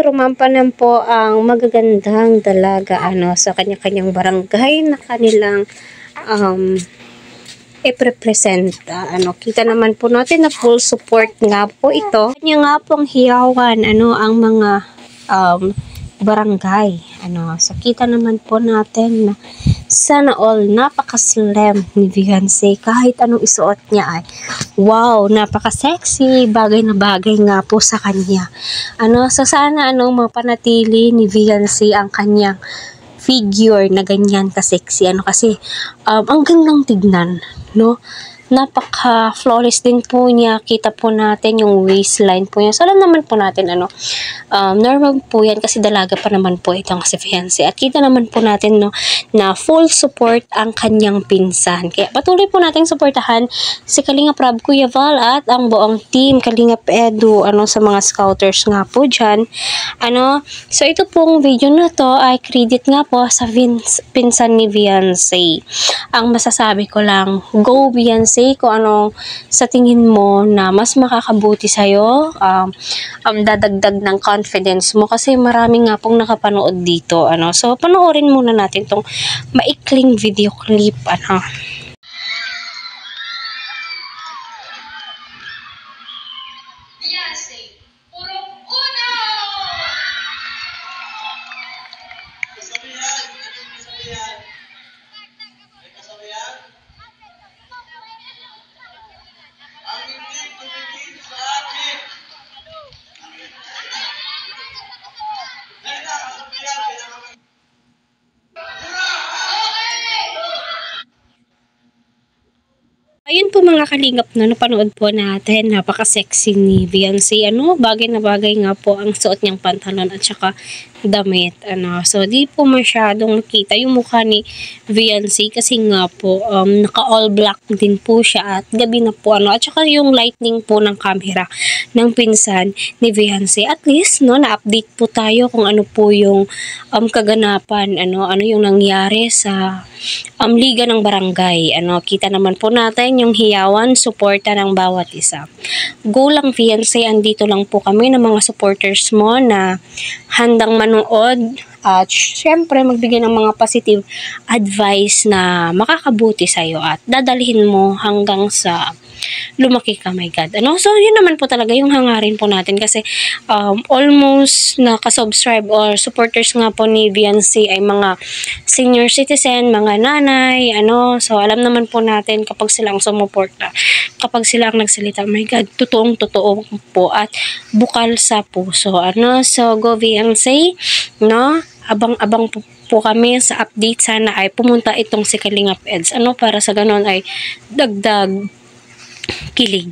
rumampanan po ang magagandang dalaga sa kanya-kanyang barangay na kanilang i-representa. Kita naman po natin na full support nga po ito. Kanya nga pong hiyawan ang mga barangay. So kita naman po natin na sana all napaka-slim ni Beyonce. Kahit anong isuot niya ay wow, napaka-sexy. Bagay na bagay nga po sa kanya. So sana mapanatili ni Beyonce ang kanyang figure na ganyan ka-sexy. Kasi ang gandang tignan, no? Napaka-flawless din po niya. Kita po natin yung waistline po niya. So, alam naman po natin, normal po yan kasi dalaga pa naman po itong si Beyonce. At kita naman po natin, na full support ang kanyang pinsan. Kaya patuloy po natin suportahan si Kalinga Prab, Kuya Val, at ang buong team, Kalinga Edu, sa mga scouters nga po dyan. So, ito pong video na to ay credit nga po sa pinsan ni Beyonce. Ang masasabi ko lang, go Beyonce, kung anong sa tingin mo na mas makakabuti sa'yo, dadagdag ng confidence mo kasi marami nga pong nakapanood dito. So, panoorin muna natin tong maikling video clip. Beyonce, purong uno! Kasabihan! Anong kasabihan? May kasabihan? Ang hindi tumingin sa akin. Dahil na, kasabihan, kailangan ayun po mga kalingap na napanood po natin. Napaka-sexy ni Beyonce. Bagay na bagay nga po ang suot niyang pantalon at saka damit. So, di po masyadong makita yung mukha ni Beyonce kasi nga po naka-all black din po siya at gabi na po. At saka yung lighting po ng camera ng pinsan ni Beyonce. At least, na-update po tayo kung ano po yung kaganapan. Ano yung nangyari sa liga ng barangay. Kita naman po natin yung hiyawan, suporta ng bawat isa. Go lang Beyonce, andito lang po kami ng mga supporters mo na handang manood at syempre magbigay ng mga positive advice na makakabuti sa'yo at dadalhin mo hanggang sa lumaki ka, my God. So, yun naman po talaga yung hangarin po natin kasi almost nakasubscribe or supporters nga po ni Beyonce ay mga senior citizen, mga nanay, so alam naman po natin kapag sila ang sumuporta, kapag sila ang nagsalita, my God, totoong-totoo po at bukal sa puso. So, go Beyonce, abang-abang po kami sa update. Sana ay pumunta itong si Kalinga Eds, para sa ganon ay dagdag kilig.